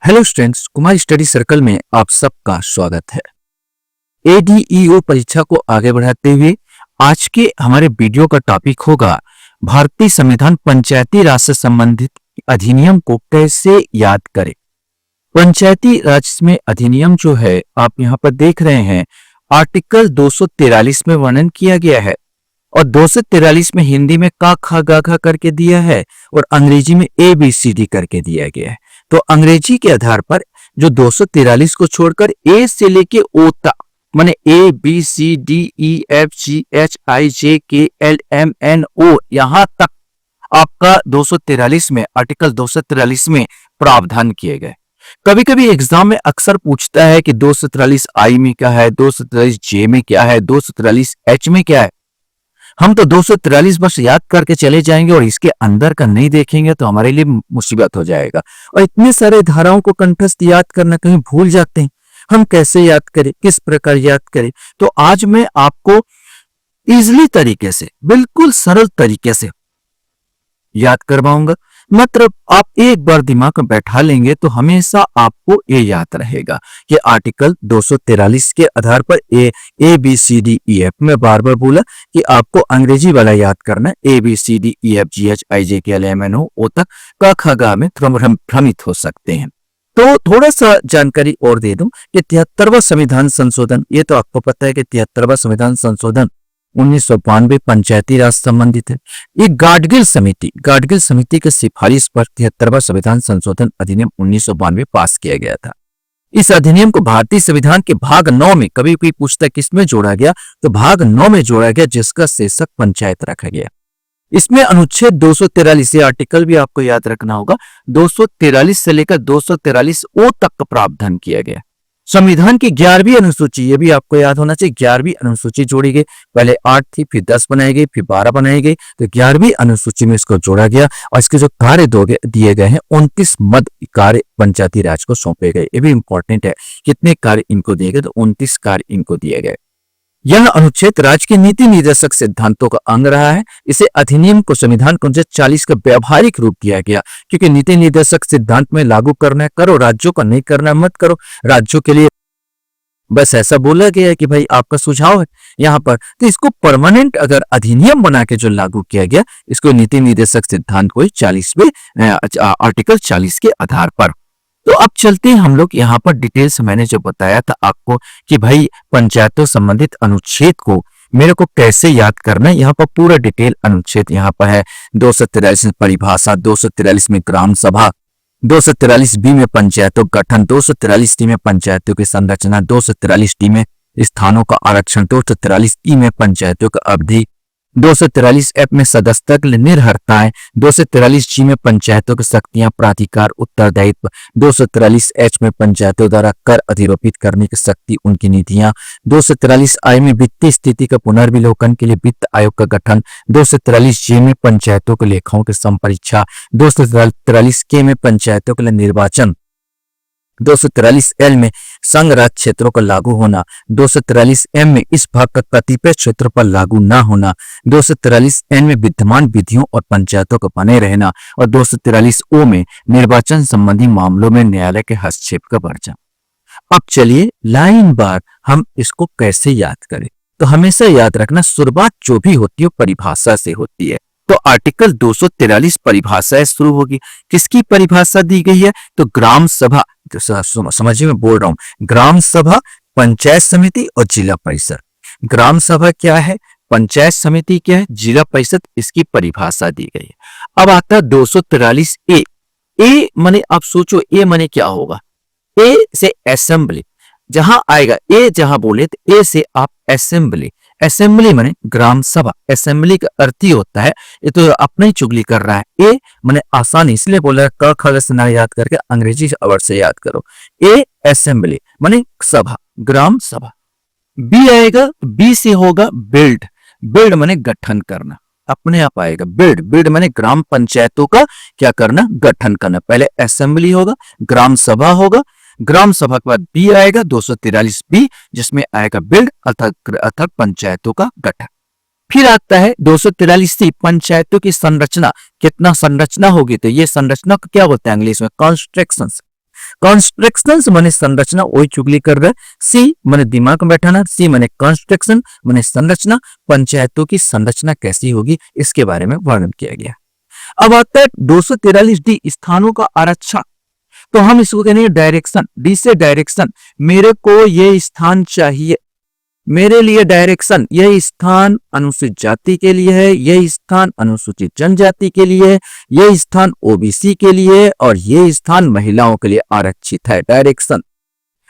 Hello students, Kumar study circle में आप सबका स्वागत है। एडीईओ परीक्षा को आगे बढ़ाते हुए आज के हमारे वीडियो का टॉपिक होगा भारतीय संविधान पंचायती राज से संबंधित अधिनियम को कैसे याद करें। पंचायती राज में अधिनियम जो है आप यहाँ पर देख रहे हैं, आर्टिकल 243 में वर्णन किया गया है और 243 में हिंदी में का खा गा घा करके दिया है और अंग्रेजी में ABCD करके दिया गया है। तो अंग्रेजी के आधार पर जो 243 को छोड़कर ए से लेके ओ तक माने ABCDEFGHIJKLMNO यहां तक आपका 243 में आर्टिकल 243 में प्रावधान किए गए। कभी कभी एग्जाम में अक्सर पूछता है कि 243 आई में क्या है, 243 जे में क्या है, 243 एच में क्या है। हम तो 243 बस याद करके चले जाएंगे और इसके अंदर का नहीं देखेंगे तो हमारे लिए मुसीबत हो जाएगा। और इतने सारे धाराओं को कंठस्थ याद करना कहीं भूल जाते हैं। हम कैसे याद करें, किस प्रकार याद करें, तो आज मैं आपको इजीली तरीके से, बिल्कुल सरल तरीके से याद करवाऊंगा। मतलब आप एक बार दिमाग में बैठा लेंगे तो हमेशा आपको ये याद रहेगा कि आर्टिकल 243 के आधार पर ABCDEF में बार बार बोला कि आपको अंग्रेजी वाला याद करना ABCDEFGHIJKLMNO तक का खा गा में भ्रमित हो सकते हैं। तो थोड़ा सा जानकारी और दे दूं कि 73वां संविधान संशोधन, ये तो आपको पता है कि 73वां संविधान संशोधन 1992 पंचायती राज संबंधित है। ये गाडगिल समिति के सिफारिश पर 73वां संविधान संशोधन अधिनियम 1992 पास किया गया था। इस अधिनियम को भारतीय संविधान के भाग 9 में, कभी कोई पूछता किसमें जोड़ा गया, तो भाग 9 में जोड़ा गया, जिसका शीर्षक पंचायत रखा गया। इसमें अनुच्छेद 243 आर्टिकल भी आपको याद रखना होगा, 243 से लेकर 243 ओ तक का प्रावधान किया गया। संविधान की 11वीं अनुसूची, ये भी आपको याद होना चाहिए, 11वीं अनुसूची जोड़ी गई। पहले 8 थी, फिर 10 बनाई गई, फिर 12 बनाई गई, तो 11वीं अनुसूची में इसको जोड़ा गया और इसके जो कार्य दिए गए हैं 29 मद कार्य पंचायती राज को सौंपे गए। ये भी इंपॉर्टेंट है, कितने कार्य इनको दिए गए, तो 29 कार्य इनको दिए गए। यह अनुच्छेद राज्य के नीति निर्देशक सिद्धांतों का अंग रहा है। इसे अधिनियम को संविधान के अनुच्छेद 40 का व्यावहारिक रूप दिया गया, क्योंकि नीति निर्देशक सिद्धांत में लागू करना है करो, राज्यों का नहीं करना मत करो। राज्यों के लिए बस ऐसा बोला गया है कि भाई आपका सुझाव है यहाँ पर, तो इसको परमानेंट अगर अधिनियम बना के जो लागू किया गया, इसको नीति निर्देशक सिद्धांत को 40वें आर्टिकल 40 के आधार पर। तो अब चलते हैं हम लोग यहाँ पर डिटेल्स, मैंने जो बताया था आपको कि भाई पंचायतों संबंधित अनुच्छेद को मेरे को कैसे याद करना है। यहाँ पर पूरा डिटेल अनुच्छेद यहाँ पर है। 243 में परिभाषा, 243 में ग्राम सभा, 243 बी में पंचायतों गठन, 243 डी में पंचायतों की संरचना, 243 डी में स्थानों का आरक्षण, 243 ई में पंचायतों का अवधि, 243 एफ में सदस्यता के लिए निर्भरताएं, 243 जी में पंचायतों की शक्तियां, प्राधिकार, उत्तरदायित्व, 243 एच में पंचायतों द्वारा कर अधिरोपित करने की शक्ति, उनकी नीतियां, 243 आई में वित्तीय स्थिति का पुनर्विलोकन के लिए वित्त आयोग का गठन, 243 जे में पंचायतों के लेखाओं की संपरीक्षा, 243 के में पंचायतों के लिए निर्वाचन, 243 एल में संघ राज्य क्षेत्रों का लागू होना, 243 एम में इस भाग का कतिपय क्षेत्र पर लागू न होना, 243 एन में विद्यमान विधियों और पंचायतों का बने रहना और 243 ओ में निर्वाचन संबंधी मामलों में न्यायालय के हस्तक्षेप का वर्जन। अब चलिए लाइन बार हम इसको कैसे याद करें। तो हमेशा याद रखना, शुरुआत जो भी होती है परिभाषा से होती है। तो आर्टिकल 243 परिभाषा शुरू होगी। किसकी परिभाषा दी गई है, तो ग्राम सभा, समझिए मैं बोल रहा हूं, ग्राम सभा, पंचायत समिति और जिला परिषद। ग्राम सभा क्या है, पंचायत समिति क्या है, जिला परिषद, इसकी परिभाषा दी गई है। अब आता है 243 ए माने, आप सोचो ए माने क्या होगा। ए से असेंबली, जहां आएगा ए, जहां बोले तो ए से आप असेंबली, असेंबली माने ग्राम सभा। असेंबली का अर्थ ही होता है, ये तो अपना ही चुगली कर रहा है। ए माने आसान, इसलिए बोल रहा है क ख से ना याद करके अंग्रेजी वर्ड से याद करो। ए असेंबली माने सभा, ग्राम सभा। बी आएगा, बी से होगा बिल्ड, बिल्ड माने गठन करना, अपने आप आएगा। बिल्ड, बिल्ड माने ग्राम पंचायतों का क्या करना, गठन करना। पहले असेंबली होगा, ग्राम सभा होगा, ग्राम सभा के बाद बी आएगा 243 बी, जिसमें आएगा बिल्ड अर्थात पंचायतों का गठन। फिर आता है 243 पंचायतों की संरचना। कितना संरचना होगी, तो ये संरचना क्या होता है इंग्लिश में, कॉन्स्ट्रक्शन। कॉन्स्ट्रक्शन माने संरचना, वही चुगली कर रहा है। सी माने दिमाग में बैठाना, सी माने कॉन्स्ट्रक्शन माने संरचना। पंचायतों की संरचना कैसी होगी इसके बारे में वर्णन किया गया। अब आता है 243 डी, स्थानों का आरक्षण। तो हम इसको कहेंगे डायरेक्शन। डी से डायरेक्शन, मेरे को ये स्थान चाहिए, मेरे लिए डायरेक्शन। यह स्थान अनुसूचित जाति के लिए है, यह स्थान अनुसूचित जनजाति के लिए है, यह स्थान ओबीसी के लिए है और यह स्थान महिलाओं के लिए आरक्षित है। डायरेक्शन।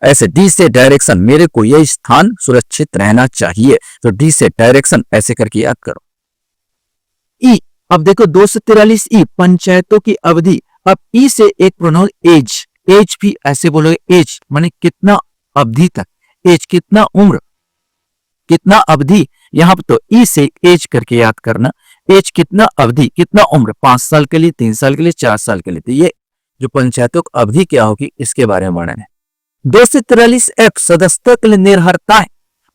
ऐसे डी से डायरेक्शन, मेरे को यह स्थान सुरक्षित रहना चाहिए, तो डी से डायरेक्शन ऐसे करके याद करो। ई, अब देखो 243 ई, पंचायतों की अवधि। अब ई से एक प्रोनाउन एज, एज भी ऐसे बोलोगे, एज माने कितना अवधि तक, एज कितना उम्र, कितना अवधि। यहां पर तो ई से एज करके याद करना, एज कितना अवधि, कितना उम्र, 5 साल के लिए, 3 साल के लिए, 4 साल के लिए। तो ये जो पंचायतों की अवधि क्या होगी इसके बारे में वर्णन है। 243 एफ, सदस्यता के लिए निर्भरताएं।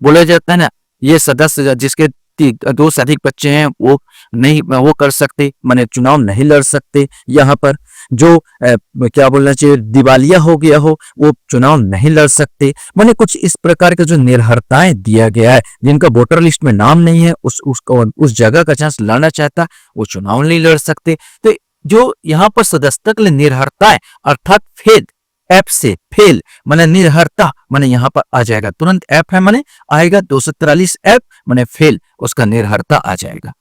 बोला जाता है ना, ये सदस्य जिसके 2 से अधिक बच्चे हैं वो नहीं, वो कर सकते, माने चुनाव नहीं लड़ सकते। यहाँ पर जो क्या बोलना चाहिए, दिवालिया हो गया हो वो चुनाव नहीं लड़ सकते। माने कुछ इस प्रकार के जो निर्भरताएं दिया गया है, जिनका वोटर लिस्ट में नाम नहीं है, उस जगह का चांस लड़ना चाहता वो चुनाव नहीं लड़ सकते। तो जो यहाँ पर सदस्यता के लिए निर्भरताएं अर्थात फेद, एफ से फेल माने निर्भरता, माने यहाँ पर आ जाएगा तुरंत, एफ है माने आएगा 243 एफ माने फेल, उसका निर्भरता आ जाएगा।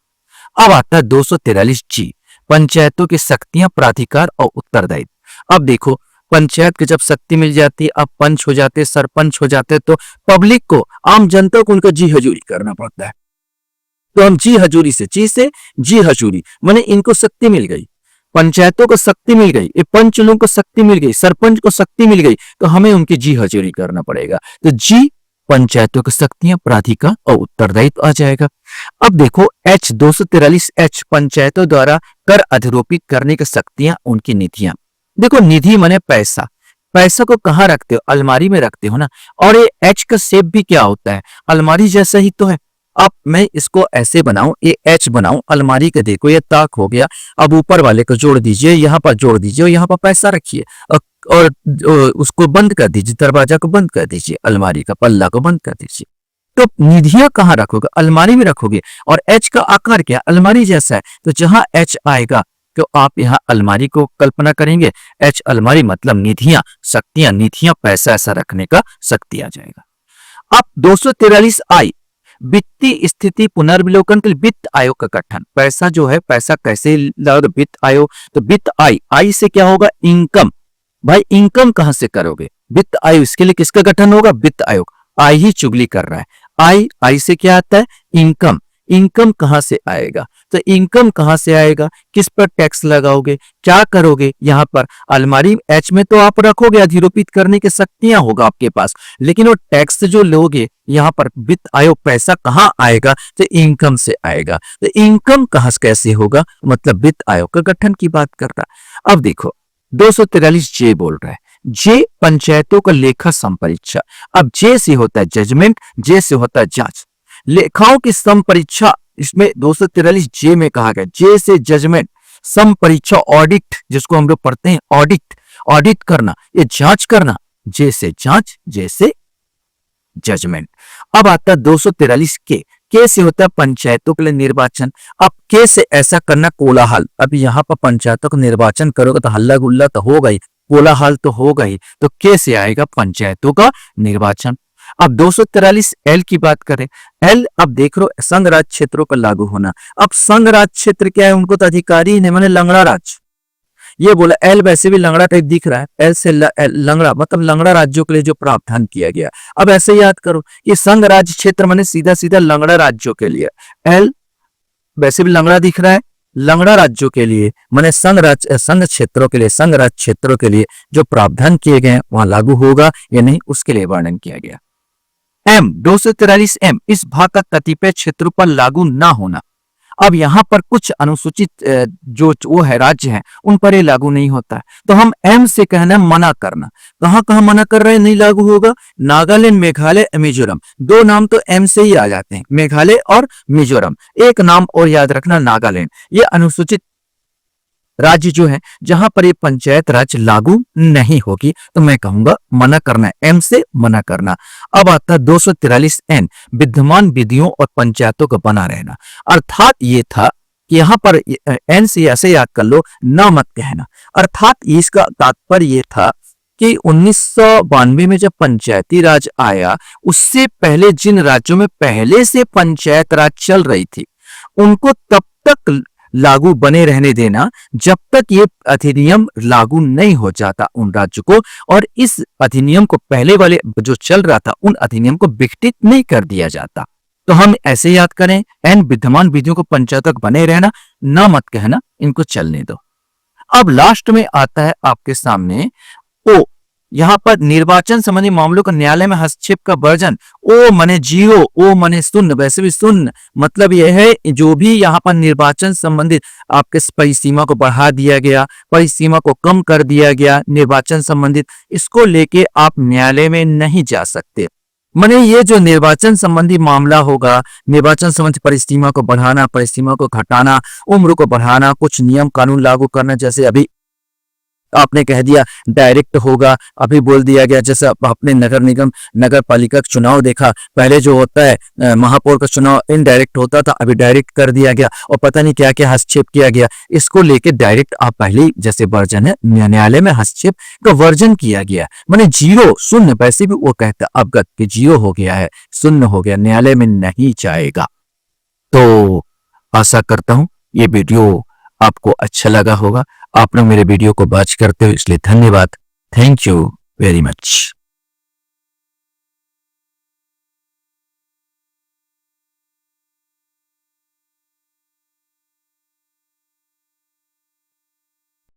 अब आता है 243 जी, पंचायतों की शक्तियां, प्राधिकार और उत्तरदायित्व। अब देखो पंचायत की जब शक्ति मिल जाती है, अब पंच हो जाते, सरपंच हो जाते, तो पब्लिक को, आम जनता को उनका जी हजूरी करना पड़ता है। तो हम जी हजूरी से, जी हजूरी माने इनको शक्ति मिल गई, पंचायतों को शक्ति मिल गई, ये पंच लोगों को शक्ति मिल गई, सरपंच को शक्ति मिल गई, तो हमें उनकी जी हजूरी करना पड़ेगा। तो जी पंचायतों की शक्तियां, प्राधिकार और उत्तरदायित्व आ जाएगा। अब देखो एच 243 एच, पंचायतों द्वारा कर अधिरोपित करने की शक्तियां, उनकी निधियां। देखो निधि माने पैसा, पैसा को कहाँ रखते हो, अलमारी में रखते हो ना। और ये एच का शेप भी क्या होता है, अलमारी जैसा ही तो है। अब मैं इसको ऐसे बनाऊं, ये एच बनाऊं, अलमारी का देखो ये ताक हो गया। अब ऊपर वाले को जोड़ दीजिए, यहाँ पर जोड़ दीजिए, यहाँ पर पैसा रखिए और उसको बंद कर दीजिए, दरवाजा को बंद कर दीजिए, अलमारी का पल्ला को बंद कर दीजिए। तो निधियां कहाँ रखोगे, अलमारी में रखोगे। और एच का आकार क्या, अलमारी जैसा है, तो जहां एच आएगा तो आप यहाँ अलमारी को कल्पना करेंगे। एच अलमारी मतलब निधियां, शक्तियां, निधियां, पैसा ऐसा रखने का शक्ति आ जाएगा। अब 243 आई, वित्तीय स्थिति पुनर्विलोकन के लिए वित्त आयोग का गठन। पैसा जो है, पैसा कैसे लाओगे, वित्त आयोग। तो वित्त आई, आई से क्या होगा, इनकम। भाई इनकम कहां से करोगे, वित्त आयोग, इसके लिए किसका गठन होगा, वित्त आयोग। आई ही चुगली कर रहा है, आई से क्या आता है, इनकम। इनकम कहां से आएगा, तो इनकम कहां से आएगा, किस पर टैक्स लगाओगे, क्या करोगे। यहाँ पर अलमारी एच में तो आप रखोगे, अधिरोपित करने की शक्तियां होगा आपके पास, लेकिन वो टैक्स जो लोगे यहाँ पर वित्त आयोग, पैसा कहाँ आएगा, तो इनकम से आएगा। तो इनकम कहां कैसे होगा, मतलब वित्त आयोग का गठन की बात कर रहा है। अब देखो 243 जे बोल रहा है, जे पंचायतों का लेखा संपरीक्षा। अब जे से होता है जजमेंट, जे से होता है जांच, लेखाओं की संपरीक्षा। इसमें 243 जे में कहा गया, जे से जजमेंट, संपरीक्षा ऑडिट, जिसको हम लोग पढ़ते हैं ऑडिट, ऑडिट करना, ये जांच करना। जे से जांच, जे से जजमेंट। अब आता है 243 के से होता है पंचायतों के लिए निर्वाचन। अब के से ऐसा करना कोलाहल। अब यहाँ पर पंचायतों का निर्वाचन करोगे तो हल्ला गुल्ला तो होगा ही, कोलाहल तो होगा ही, तो के से आएगा पंचायतों का निर्वाचन। अब 243 एल की बात करें, एल अब देख लो संघ राज क्षेत्रों पर लागू होना। अब संघ राज क्षेत्र क्या है, उनको तो अधिकारी नहीं, मैंने लंगड़ा राज ये बोला। एल वैसे भी लंगड़ा टाइप दिख रहा है, एल से लंगड़ा मतलब लंगड़ा राज्यों के लिए जो प्रावधान किया गया। अब ऐसे याद करो ये संघ राज्य क्षेत्र मैंने सीधा सीधा लंगड़ा राज्यों के लिए, एल वैसे भी लंगड़ा दिख रहा है, लंगड़ा राज्यों के लिए मैंने संघ क्षेत्रों के लिए, संघ राज्य क्षेत्रों के लिए जो प्रावधान किए गए वहां लागू होगा या नहीं, उसके लिए वर्णन किया गया। एम 243 एम, इस भाग का कतिपय क्षेत्रों पर लागू ना होना। अब यहाँ पर कुछ अनुसूचित जो वो है राज्य हैं उन पर ये लागू नहीं होता है, तो हम एम से कहना मना करना। कहाँ कहाँ मना कर रहे हैं, नहीं लागू होगा, नागालैंड, मेघालय, मिजोरम। 2 नाम तो एम से ही आ जाते हैं, मेघालय और मिजोरम। एक नाम और याद रखना नागालैंड, ये अनुसूचित राज्य जो है जहां पर ये पंचायत राज लागू नहीं होगी, तो मैं कहूंगा मना करना, एम से मना करना। अब आता है 243 एन, विद्यमान विधियों और पंचायतों का बना रहना। अर्थात ये था कि यहाँ पर एन से ऐसे याद कर लो, ना मत कहना। अर्थात इसका तात्पर्य ये था कि 1992 में जब पंचायती राज आया, उससे पहले जिन राज्यों में पहले से पंचायत राज चल रही थी, उनको तब तक लागू बने रहने देना जब तक ये अधिनियम लागू नहीं हो जाता उन राज्यों को, और इस अधिनियम को पहले वाले जो चल रहा था उन अधिनियम को विघटित नहीं कर दिया जाता। तो हम ऐसे याद करें, एन विद्यमान विधियों को पंचायत तक बने रहना, ना मत कहना, इनको चलने दो। अब लास्ट में आता है आपके सामने ओ, यहां पर निर्वाचन संबंधी मामलों का न्यायालय में हस्तक्षेप का वर्जन। ओ मने जीरो, ओ मने शून्य, वैसे भी शून्य मतलब यह है जो भी यहाँ पर निर्वाचन संबंधित आपके परिसीमा को बढ़ा दिया गया, परिसीमा को कम कर दिया गया, निर्वाचन संबंधित, इसको लेके आप न्यायालय में नहीं जा सकते। माने ये जो निर्वाचन संबंधी मामला होगा, निर्वाचन संबंधी परिसीमा को बढ़ाना, परिसीमा को घटाना, उम्र को बढ़ाना, कुछ नियम कानून लागू करना, जैसे अभी आपने कह दिया डायरेक्ट होगा, अभी बोल दिया गया, जैसे आपने नगर निगम नगर पालिका का चुनाव देखा, पहले जो होता है महापौर का चुनाव इनडायरेक्ट होता था, अभी डायरेक्ट कर दिया गया, और पता नहीं क्या क्या हस्तक्षेप किया गया। इसको लेके डायरेक्ट आप पहले जैसे वर्जन है, न्यायालय में हस्तक्षेप का वर्जन किया गया, माने जीरो शून्य, वैसे भी वो कहता अवगत कि जीरो हो गया है, शून्य हो गया, न्यायालय में नहीं जाएगा। तो आशा करता हूं ये वीडियो आपको अच्छा लगा होगा। आपने मेरे वीडियो को वॉच करते हो इसलिए धन्यवाद। Thank you very much.